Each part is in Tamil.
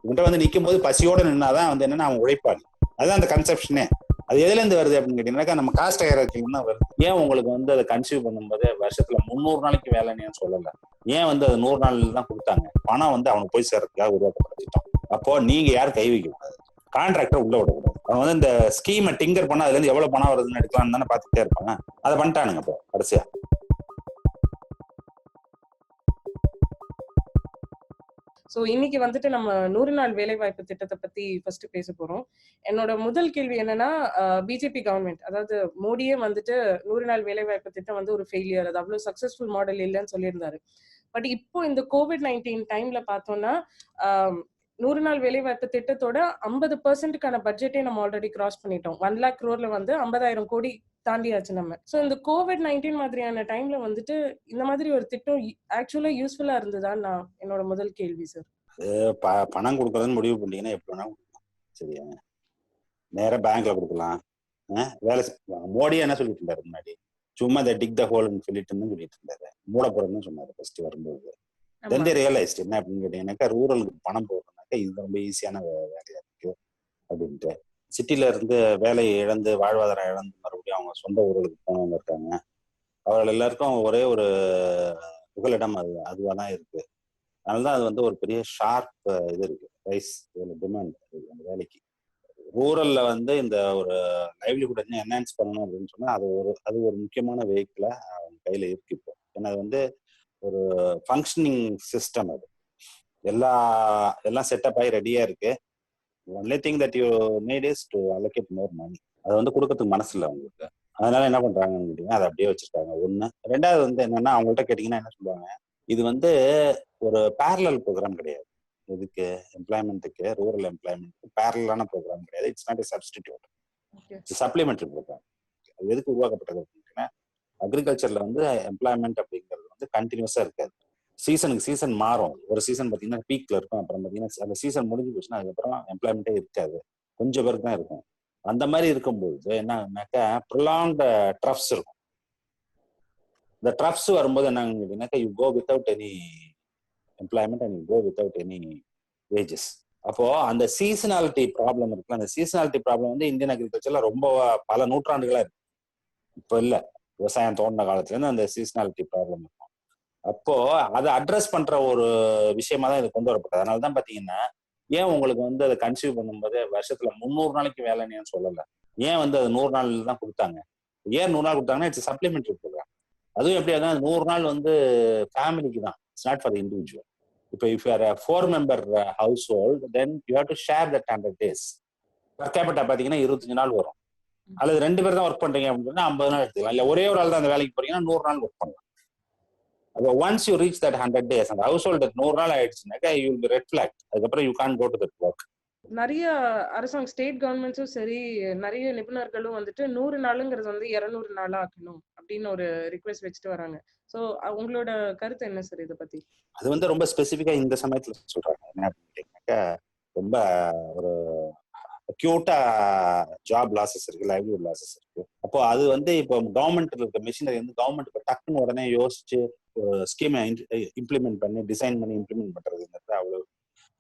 உங்கள்கிட்ட வந்து நிற்கும் போது பசியோட நின்னாதான் வந்து என்னன்னா அவன் உழைப்பாளி. அதுதான் அந்த கன்செப்ஷனே. அது எதுல இருந்து வருது அப்படின்னு கேட்டீங்கன்னாக்கா நம்ம காஸ்ட் ஹையரார்க்கில தான் வருது. ஏன் உங்களுக்கு வந்து அதை கன்சியூவ் பண்ணும்போது வருஷத்துல 300 நாளைக்கு வேலைன்னு சொல்லல, ஏன் வந்து அது 100 நாள் தான் கொடுத்தாங்க? பணம் வந்து அவனுக்கு போய் சேர்றதுக்காக உருவாக்கப்படுத்திட்டோம். அப்போ நீங்க யாரும் கை வைக்க கூடாது, கான்ட்ராக்டர் உள்ள விடக்கூடாது. அவன் வந்து இந்த ஸ்கீமை டிங்கர் பண்ணா அதுல இருந்து எவ்வளவு பணம் வருதுன்னு எடுக்கலாம்னு தானே பார்த்துட்டே இருப்பாங்க. அதை பண்ணிட்டானுங்க இப்போ கடைசியா. ஸோ இன்னைக்கு வந்துட்டு நம்ம 100 நாள் வேலைவாய்ப்பு திட்டத்தை பத்தி ஃபர்ஸ்ட் பேச போறோம். என்னோட முதல் கேள்வி என்னன்னா, பிஜேபி கவர்மெண்ட், அதாவது மோடியே வந்துட்டு 100 நாள் வேலைவாய்ப்பு திட்டம் வந்து ஒரு ஃபெயிலியர், அது அவ்வளவு சக்சஸ்ஃபுல் மாடல் இல்லைன்னு சொல்லியிருந்தாரு. பட் இப்போ இந்த COVID-19 டைம்ல பார்த்தோம்னா 100 நாள் வேலைவாய்ப்பு திட்டத்தோட 50%க்கான பட்ஜெட்டே நம்ம ஆல்ரெடி கிராஸ் பண்ணிட்டோம். 1 lakh crore வந்து 50,000 கோடி தாண்டியாச்சு நம்ம. ஸோ இந்த COVID-19 மாதிரியான டைம்ல வந்துட்டு இந்த மாதிரி ஒரு திட்டம் ஆக்சுவலா யூஸ்ஃபுல்லா இருந்ததான்னு நான் என்னோட முதல் கேள்வி சார். பணம் கொடுக்கறதுன்னு முடிவு பண்ணீங்கன்னா எப்படி வேணா கொடுக்கலாம். சரியா, நேரம் பேங்க்ல கொடுக்கலாம். வேலை மோடி என்ன சொல்லிட்டு இருந்தாரு முன்னாடி, சும்மா இந்த டிக் த ஹோல்னு சொல்லிட்டு இருந்தாரு, மூட போறேன்னு சொன்னாரு ஃபர்ஸ்ட் வரும்போது. தென் தே ரியலைஸ்ட் என்ன அப்படின்னு கேட்டீங்கன்னாக்கா, ரூரலுக்கு பணம் போடுறதுனாக்கா இது ரொம்ப ஈஸியான வேலையா இருக்கு அப்படின்ட்டு. சிட்டில இருந்து வேலையை இழந்து வாழ்வாதாரம் இழந்து மறுபடியும் அவங்க சொந்த ஊர்களுக்கு போனவங்க இருக்காங்க. அவர்கள் எல்லாருக்கும் ஒரே ஒரு புகலிடம் அதுவா தான் இருக்கு. அதனாலதான் அது வந்து ஒரு பெரிய ஷார்ப் இது இருக்கு, பிரைஸ் டிமாண்ட் அந்த வேலைக்கு. ரூரல்ல வந்து இந்த ஒரு லைவ்லிஹுட் என்ஹான்ஸ் பண்ணணும் அப்படின்னு சொன்னா அது ஒரு முக்கியமான வெஹிக்கிளா அவங்க கையில இருக்கு இப்போ. ஏன்னா அது வந்து ஒரு ஃபங்க்ஷனிங் சிஸ்டம். அது எல்லாம் செட்டப் ஆகி ரெடியா இருக்கு. Only thing that you need is to allocate more money. அதை வந்து கொடுக்கறதுக்கு மனசு இல்லை அவங்களுக்கு. அதனால என்ன பண்றாங்கன்னு கேட்டீங்கன்னா, அதை அப்படியே வச்சிருக்காங்க. ஒண்ணு. ரெண்டாவது வந்து என்னன்னா, அவங்கள்ட்ட கேட்டீங்கன்னா என்ன சொல்லுவாங்க, இது வந்து ஒரு பேரலல் ப்ரோக்ராம் கிடையாது. இதுக்கு எம்ப்ளாய்மெண்ட்டுக்கு, ரூரல் எம்ப்ளாய்மெண்ட்டுக்கு பேரலான ப்ரோக்ராம் கிடையாது. It's not a substitute, supplementary programme. அது எதுக்கு உருவாக்கப்பட்டது அப்படின்னா, அக்ரிகல்ச்சர்ல வந்து எம்ப்ளாய்மெண்ட் அப்படிங்கிறது வந்து கண்டினியூஸா இருக்காது. சீசனுக்கு சீசன் மாறும். ஒரு சீசன் பார்த்தீங்கன்னா பீக்ல இருக்கும், அப்புறம் பார்த்தீங்கன்னா அந்த சீசன் முடிஞ்சு போச்சுன்னா அதுக்கப்புறம் எம்ப்ளாய்மெண்ட்டே இருக்காது, கொஞ்சம் பேருக்கு தான் இருக்கும். அந்த மாதிரி இருக்கும்போது என்னன்னாக்கா ப்ரொலாங்ட் ட்ரஃப்ஸ் இருக்கும். இந்த ட்ரஃப்ஸ் வரும்போது என்னன்னு கேட்டீங்கன்னாக்கா, you go without any employment and you go without any wages. அப்போ அந்த சீசனாலிட்டி ப்ராப்ளம் இருக்குல்ல, அந்த சீசனாலிட்டி ப்ராப்ளம் வந்து இந்தியன் அக்ரிகல்ச்சர்ல ரொம்ப பல நூற்றாண்டுகளா இருக்கு. இப்போ இல்லை, விவசாயம் தோன்ற காலத்துல இருந்து அந்த சீசனாலிட்டி ப்ராப்ளம் இருக்கும். அப்போ அதை அட்ரஸ் பண்ற ஒரு விஷயமா தான் இது கொண்டு வரப்பட்டது. அதனால தான் பாத்தீங்கன்னா, ஏன் உங்களுக்கு வந்து அதை கன்சியூவ் பண்ணும்போது வருஷத்துல 300 நாளைக்கு வேலைன்னு சொல்லல, ஏன் வந்து அது 100 நாள் தான் கொடுத்தாங்க? ஏன் 100 நாள் கொடுத்தாங்கன்னா, இட்ஸ் சப்ளிமெண்டரி ப்ரோக்ராம். அதுவும் எப்படி அதான் 100 நாள் வந்து ஃபேமிலிக்கு தான், இட்ஸ் நாட் ஃபார் இண்டிவிஜுவல். இப்போ if you are 4 member house hold, then you have to share that 100 days. Per capita பாத்தீங்கன்னா 25 நாள் வரும். அல்லது 2 பேர் தான் ஒர்க் பண்றீங்க அப்படின்னா 50 நாள் எடுத்துக்கலாம். இல்ல ஒரே ஒரு ஆள் தான் அந்த வேலைக்கு போறீங்கன்னா 100 நாள் ஒர்க் பண்ணலாம். அப்போ once you reach that 100 days, அந்த ஹவுஸ் ஹோல்டு 100 நாள் ஆயிடுச்சுனாக்கா you will be red flag. அதுக்கப்புறம் you can't go to that work. நிறைய அரசாங்க ஸ்டேட் கவர்மெண்ட்ஸும் சரி, நிறைய நிபுணர்களும் வந்துட்டு 100 நாளுங்கிறது வந்து 200 நாளா ஆக்கணும் அப்படின்னு ஒரு ரிக்வெஸ்ட் வச்சுட்டு வராங்க. ஸோ உங்களோட கருத்து என்ன சார் இதை பத்தி? அது வந்து ரொம்ப ஸ்பெசிஃபிக்கா இந்த சமயத்துல சொல்றாங்க. என்ன அப்படின்னாக்கா, ரொம்ப ஒரு அக்யூட்டா ஜாப் லாசஸ் இருக்கு, லைவ்லிஹுட் லாசஸ் இருக்கு. அப்போ அது வந்து இப்போ கவர்மெண்ட்ல இருக்க மிஷினரி வந்து கவர்மெண்ட் இப்போ டக்குன்னு உடனே யோசிச்சு ஸ்கீமை இம்ப்ளிமெண்ட் பண்ணி டிசைன் பண்ணி இம்ப்ளிமெண்ட் பண்றதுங்கிறது அவ்வளவு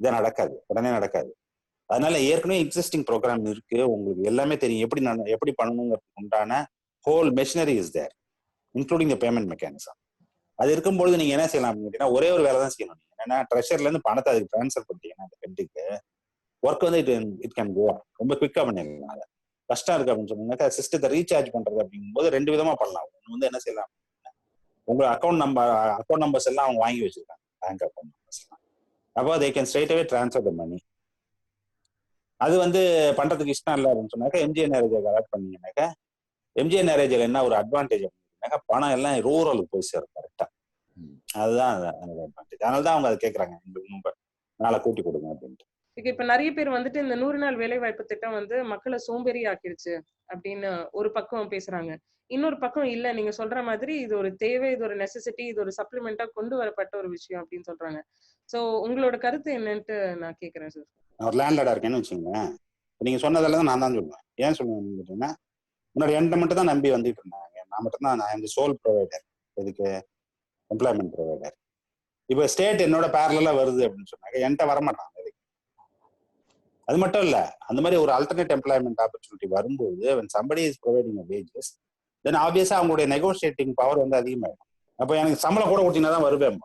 இதாக நடக்காது, உடனே நடக்காது. அதனால ஏற்கனவே எக்ஸிஸ்டிங் ப்ரோக்ராம் இருக்கு, உங்களுக்கு எல்லாமே தெரியும் எப்படி பண்ணணுங்கிறதுக்கு உண்டான whole machinery is there, including the payment mechanism. அது இருக்கும்பொழுது நீங்க என்ன செய்யலாம் அப்படின்னா, ஒரே ஒரு வேலை தான் செய்யணும். நீங்க என்னன்னா, ட்ரெஷர்ல இருந்து பணத்தை அதுக்கு ட்ரான்ஸ்ஃபர் பண்ணிட்டீங்கன்னா அந்த பெட்டுக்கு ஒர்க் வந்து இட் கேன் கோ ரொம்ப குவிக்கா பண்ணிடலாம். அதை கஷ்டம் இருக்கு அப்படின்னு சொன்னீங்கன்னா, சிஸ்டத்தை ரீசார்ஜ் பண்றது அப்படிங்கும்போது 2 விதமா பண்ணலாம். ஒன்று வந்து என்ன செய்யலாம், உங்க அக்கௌண்ட் நம்பர்ஸ் எல்லாம் அவங்க வாங்கி வச்சிருக்காங்க, பேங்க் அக்கௌண்ட் நம்பர்ஸ் எல்லாம். அப்போ they can straight away transfer the money. அது வந்து பண்றதுக்கு இஷ்டம் இல்லை அப்படின்னு சொன்னாக்கா, எம்ஜிஎன் நேரேஜை கலெக்ட் பண்ணீங்கன்னாக்கா, எம்ஜிஎன் நேரேஜில் என்ன ஒரு அட்வான்டேஜ் அப்படின்னாக்கா, பணம் எல்லாம் ரூரலுக்கு போய் சேரும் கரெக்டா. அதுதான் அட்வான்டேஜ். அதனால தான் அவங்க அதை கேட்கறாங்க, ரொம்ப நாளை கூட்டி கொடுங்க அப்படின்ட்டு. இப்ப நிறைய பேர் வந்துட்டு இந்த 100 நாள் வேலை வாய்ப்பு திட்டம் வந்து மக்களை சோம்பேறி ஆக்கிடுச்சு அப்படின்னு ஒரு பக்கம் பேசுறாங்க. இன்னொரு பக்கம் இல்ல, நீங்க சொல்ற மாதிரி இது ஒரு தேவை, இது ஒரு நெசசிட்டி, இது ஒரு சப்ளிமெண்டா கொண்டு வரப்பட்ட ஒரு விஷயம் அப்படின்னு சொல்றாங்க. சோ உங்களோட கருத்து என்னன்ட்டு நான் கேக்குறேன் சார். ஒரு லேண்ட்லார்டா இருக்கேன்னு வச்சுக்கோங்களேன், நீங்க சொன்னதெல்லாம் நான் தான் சொல்லுவேன். ஏன் சொல்லுவேன் கேட்டீங்கன்னா, முன்னாடி என்கிட்ட மட்டும் தான் நம்பி வந்துட்டு இருந்தாங்க. நான் மட்டும் தான், நான் இந்த சோல் ப்ரொவைடர், இதுக்கு எம்ப்ளாய்மெண்ட் ப்ரொவைடர். இப்போ ஸ்டேட் என்னோட பேரலா வருது அப்படின்னு சொன்னாங்க, என்கிட்ட வரமாட்டான். அது மட்டும் இல்ல, அந்த மாதிரி ஒரு அல்டர்னேட் எம்ப்ளாய்மெண்ட் ஆப்பர்ச்சுனிட்டி வரும்போது when somebody is providing a wages, then obviously அவங்களுடைய நெகோசியேட்டிங் பவர் வந்து அதிகமாயிடும். அப்போ எனக்கு சம்பளம் கூட கொடுத்தீங்கன்னா தான் வருவேன்.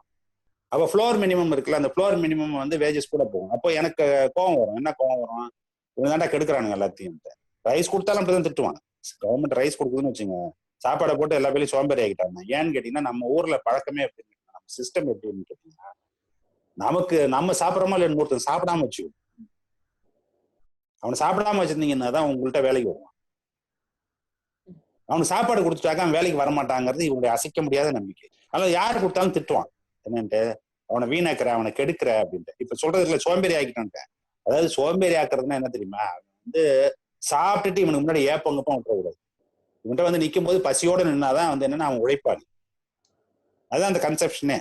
அப்போ ஃப்ளோர் மினிமம் இருக்குல்ல, அந்த ஃப்ளோர் மினிமம் வந்து வேஜஸ் கூட போகும். அப்போ எனக்கு கோவம் வரும். என்ன கோவம் வரும்? இவங்க தாண்டா கெடுக்கிறானுங்க எல்லாத்தையும். ரைஸ் கொடுத்தாலும் அப்படிதான் திட்டுவாங்க. கவர்மெண்ட் ரைஸ் கொடுக்குதுன்னு வச்சுங்க, சாப்பாடை போட்டு எல்லா பேரையும் சோம்பேறி ஆகிட்டாங்க. ஏன்னு கேட்டீங்கன்னா, நம்ம ஊர்ல பழக்கமே எப்படி, நம்ம சிஸ்டம் எப்படின்னு கேட்டீங்கன்னா, நமக்கு நம்ம சாப்பிட்றோமோ இல்லை ஒருத்தன் சாப்பிடாம வச்சு, அவனை சாப்பிடாம வச்சிருந்தீங்கன்னா தான் உங்கள்கிட்ட வேலைக்கு வருவான். அவனுக்கு சாப்பாடு கொடுத்துட்டாக்க அவன் வேலைக்கு வரமாட்டாங்கிறது இவங்களுடைய அசைக்க முடியாத நம்பிக்கை. அதனால யார் கொடுத்தாலும் திட்டுவான். என்னன்ட்டு அவனை வீணாக்குற, அவனை கெடுக்கிற அப்படின்ட்டு. இப்ப சொல்றதுல சோம்பேறி ஆக்கிட்டான்ட்டேன். அதாவது சோம்பேறி ஆக்குறதுன்னா என்ன தெரியுமா? அவன் வந்து சாப்பிட்டுட்டு இவனுக்கு முன்னாடி ஏப்பங்கப்பம் விட்டுறக்கூடாது. இவன்கிட்ட வந்து நிற்கும் போது பசியோட நின்னாதான் வந்து என்னன்னா அவன் உழைப்பாளி. அதுதான் அந்த கன்செப்ஷனே.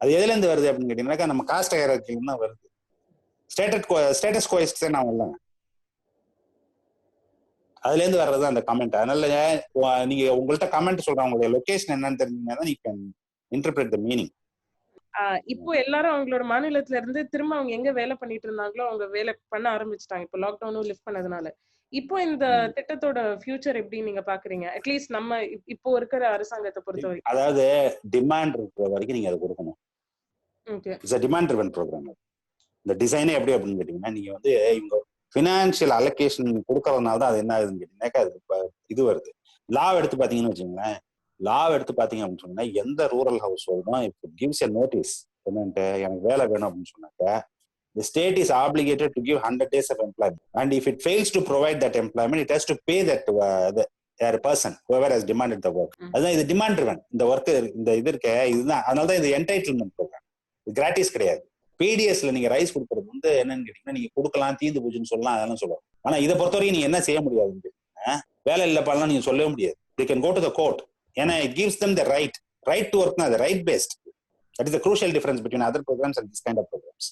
அது எதுல இருந்து வருது அப்படின்னு கேட்டீங்கன்னாக்கா, நம்ம காஸ்ட் ஹையரார்க்கில தான் வருது. ஸ்டேட்டஸ் கோயிஸ்ட் தான் நான் வரல, அதுல இருந்து வர்றது அந்த கமெண்ட். அதனால நீங்க உங்கள்கிட்ட கமெண்ட் சொல்றேன், உங்களுடைய லொகேஷன் என்னன்னு தெரிஞ்சீங்கன்னா you can interpret the meaning. இப்போ எல்லாரும் அவங்களோட மாநிலத்துல இருந்து திரும்ப அவங்க எங்க வேலை பண்ணிட்டு இருந்தாங்களோ அவங்க வேலை பண்ண ஆரம்பிச்சுட்டாங்க. இப்போ லாக்டவுனும் லிஃப்ட் பண்ணதுனால. இப்போ இந்த திட்டத்தோட ஃபியூச்சர் எப்படி நீங்க பாக்குறீங்க? அட்லீஸ்ட் நம்ம இப்போ இருக்கிற அரசாங்கத்தை பொறுத்த வரைக்கும். அதாவது டிமாண்ட் இருக்கிற வரைக்கும் நீங்க அதை கொடுக்கணும். It's a demand driven program. இந்த டிசைனே எப்படி அப்படின்னு கேட்டீங்கன்னா, நீங்க வந்து இவங்க ஃபினான்ஷியல் அலோகேஷன் கொடுக்கறதுனால தான் அது என்ன ஆகுதுன்னு கேட்டீங்கன்னாக்கா, அது இது வருது. லாவ் எடுத்து பாத்தீங்கன்னு வச்சுக்கோங்களேன், லாவ் எடுத்து பாத்தீங்க அப்படின்னு சொன்னா, எந்த ரூரல் ஹவுஸ் ஹோல்டும் இப்போ கிவ்ஸ் எ நோட்டீஸ் என்னன்ட்டு எனக்கு வேலை வேணும் அப்படின்னு சொன்னாக்க, the state is obligated to give 100 days of employment, and if it fails to provide that employment, it has to pay that the person whoever has demanded the work. அதுதான் இது டிமாண்ட் ட்ரிவன். இந்த ஒர்க், இந்த இது இருக்க இதுதான். அதனாலதான் இது என்டைட்டில்மெண்ட் ப்ரோக்ராம், இது கிராட்டிஸ் கிடையாது. பிடிஎஸ்ல நீங்க ரைஸ் கொடுக்கறது வந்து என்னன்னு கேட்டீங்கன்னா, நீங்க கொடுக்கலாம், தீந்து போச்சுன்னு சொல்லலாம், அதெல்லாம் சொல்லுவாங்க. ஆனா இதை பொறுத்த வரைக்கும் நீங்க என்ன செய்ய முடியாது, வேலை இல்லப்பாலாம் நீங்க சொல்லவே முடியாது. they can go to the court. ஏன்னா it gives them the right to work, the right based. That is the crucial difference between other programs and this kind of programs.